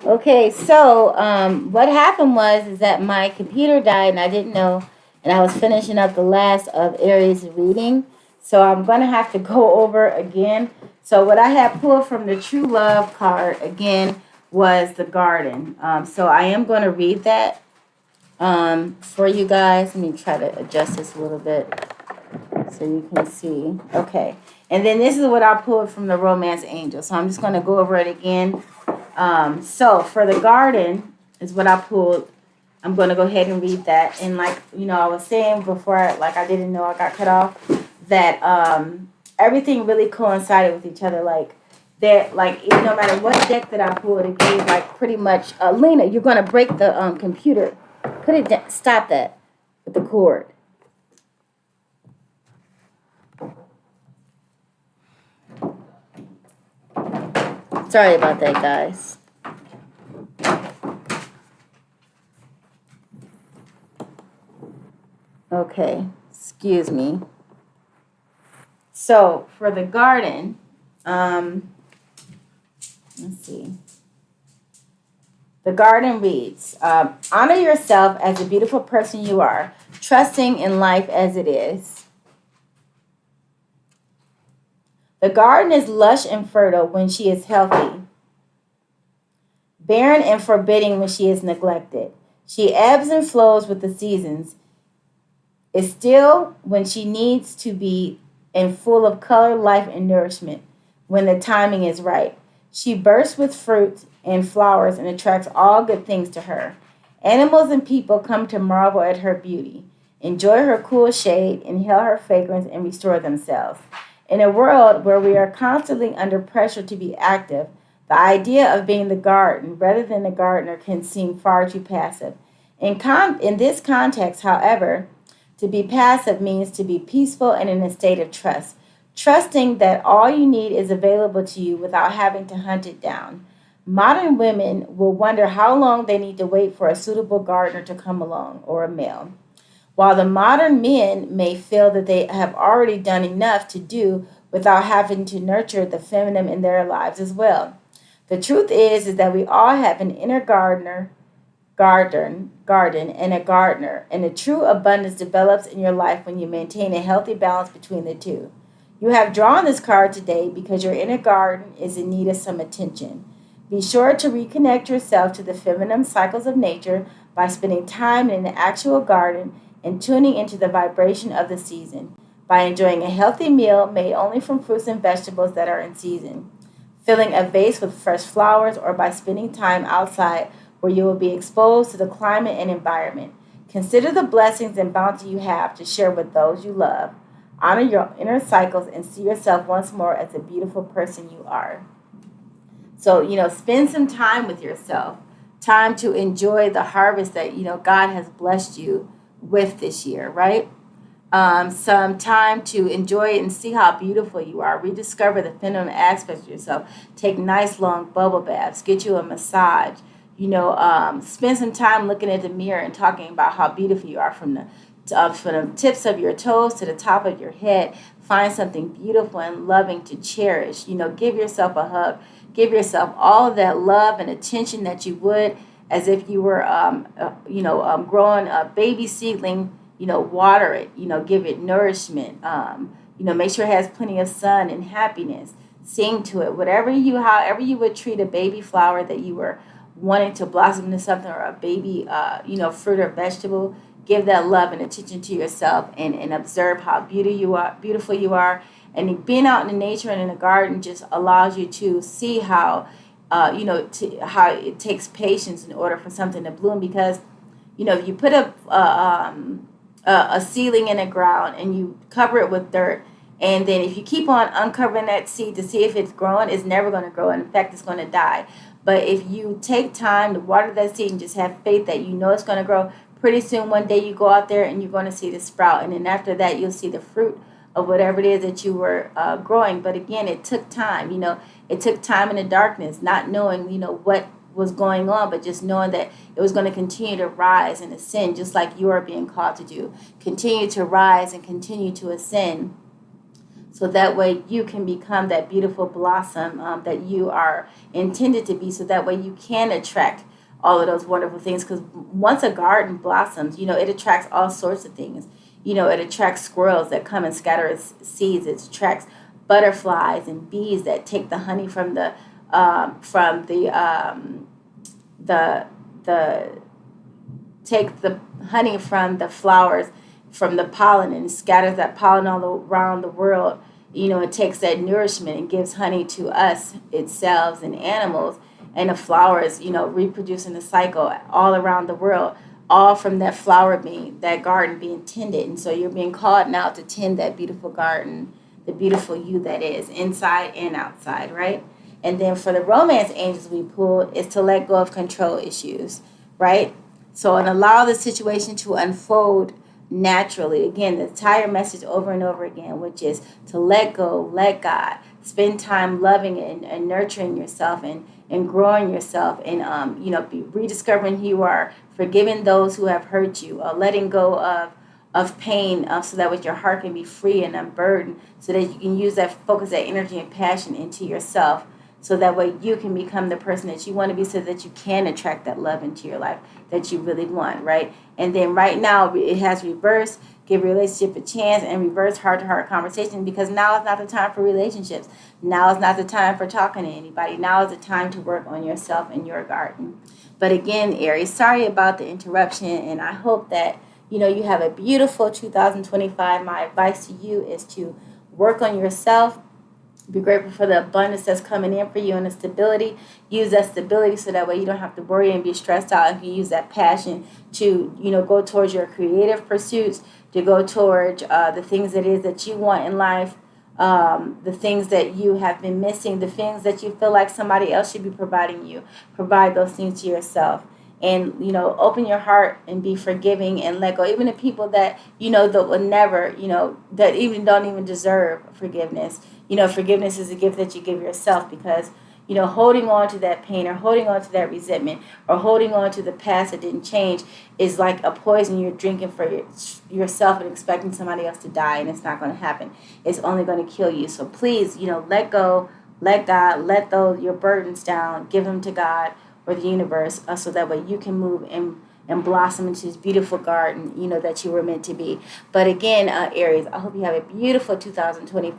Okay, so what happened was is that my computer died and I didn't know, and I was finishing up the last of Aries reading, so I'm gonna have to go over again. So what I had pulled from the True Love card again was the Garden. So I am going to read that for you guys. Let me try to adjust this a little bit so you can see. Okay, and then this is what I pulled from the Romance Angel. So I'm just going to go over it again. So for the Garden is what I pulled. I'm going to go ahead and read that. And like, I was saying before, like I didn't know I got cut off, that everything really coincided with each other. Like that, like no matter what deck that I pulled, it gave like pretty much, Lena, you're going to break the computer. Put it down. Stop that with the cord. Sorry about that, guys. Okay, excuse me. So for the Garden, let's see. The Garden reads, honor yourself as the beautiful person you are, trusting in life as it is. The garden is lush and fertile when she is healthy, barren and forbidding when she is neglected. She ebbs and flows with the seasons, is still when she needs to be, and full of color, life, and nourishment when the timing is right. She bursts with fruit and flowers and attracts all good things to her. Animals and people come to marvel at her beauty, enjoy her cool shade, inhale her fragrance, and restore themselves. In a world where we are constantly under pressure to be active, the idea of being the garden rather than the gardener can seem far too passive. In this context, however, to be passive means to be peaceful and in a state of trust, trusting that all you need is available to you without having to hunt it down. Modern women will wonder how long they need to wait for a suitable gardener to come along, or a male, while the modern men may feel that they have already done enough to do without having to nurture the feminine in their lives as well. The truth is that we all have an inner garden and a gardener, and a true abundance develops in your life when you maintain a healthy balance between the two. You have drawn this card today because your inner garden is in need of some attention. Be sure to reconnect yourself to the feminine cycles of nature by spending time in the actual garden and tuning into the vibration of the season, by enjoying a healthy meal made only from fruits and vegetables that are in season, filling a vase with fresh flowers, or by spending time outside where you will be exposed to the climate and environment. Consider the blessings and bounty you have to share with those you love. Honor your inner cycles and see yourself once more as the beautiful person you are. So, spend some time with yourself, time to enjoy the harvest that, God has blessed you with this year, right? Some time to enjoy it and see how beautiful you are. Rediscover the feminine aspects of yourself. Take nice long bubble baths. Get you a massage. Spend some time looking at the mirror and talking about how beautiful you are from the tips of your toes to the top of your head. Find something beautiful and loving to cherish. Give yourself a hug. Give yourself all of that love and attention that you would as if you were, growing a baby seedling. Water it. Give it nourishment. Make sure it has plenty of sun and happiness. Sing to it. However you would treat a baby flower that you were wanting to blossom into something, or a baby, fruit or vegetable. Give that love and attention to yourself, and observe how beautiful you are. And being out in the nature and in the garden just allows you to see how, how it takes patience in order for something to bloom. Because, if you put a seedling in the ground and you cover it with dirt, and then if you keep on uncovering that seed to see if it's growing, it's never going to grow. In fact, it's going to die. But if you take time to water that seed and just have faith that it's going to grow, pretty soon one day you go out there and you're going to see the sprout. And then after that, you'll see the fruit of whatever it is that you were growing. But again, it took time. It took time in the darkness, not knowing, what was going on, but just knowing that it was going to continue to rise and ascend, just like you are being called to do. Continue to rise and continue to ascend, so that way you can become that beautiful blossom that you are intended to be, so that way you can attract all of those wonderful things. Because once a garden blossoms, it attracts all sorts of things. It attracts squirrels that come and scatter its seeds. It attracts butterflies and bees that take the honey from the the take the honey from the flowers, from the pollen, and scatters that pollen all around the world. It takes that nourishment and gives honey to us, itself, and animals, and the flowers, reproducing the cycle all around the world, all from that flower being, that garden being tended. And so you're being called now to tend that beautiful garden, the beautiful you that is, inside and outside, right? And then for the romance angels we pulled is to let go of control issues, right? So, and allow the situation to unfold naturally. Again, the entire message over and over again, which is to let go, let God, spend time loving and nurturing yourself, and growing yourself, and be rediscovering who you are, forgiving those who have hurt you, letting go of pain, so that way your heart can be free and unburdened, so that you can use that, focus that energy and passion into yourself, so that way you can become the person that you want to be, so that you can attract that love into your life that you really want, right? And then right now it has reversed. Give a relationship a chance, and reverse heart-to-heart conversation, because now is not the time for relationships. Now is not the time for talking to anybody. Now is the time to work on yourself and your garden. But again, Aries, sorry about the interruption, and I hope that you have a beautiful 2025. My advice to you is to work on yourself. Be grateful for the abundance that's coming in for you, and the stability. Use that stability so that way you don't have to worry and be stressed out. If you use that passion to, go towards your creative pursuits, to go towards the things it is that you want in life, the things that you have been missing, the things that you feel like somebody else should be providing you. Provide those things to yourself. And, open your heart and be forgiving and let go. Even the people that, that will never, that even don't even deserve forgiveness. Forgiveness is a gift that you give yourself, because, holding on to that pain, or holding on to that resentment, or holding on to the past that didn't change is like a poison you're drinking for yourself, and expecting somebody else to die, and it's not going to happen. It's only going to kill you. So please, let go, let God, let your burdens down, give them to God or the universe, so that way you can move and blossom into this beautiful garden, that you were meant to be. But again, Aries, I hope you have a beautiful 2025.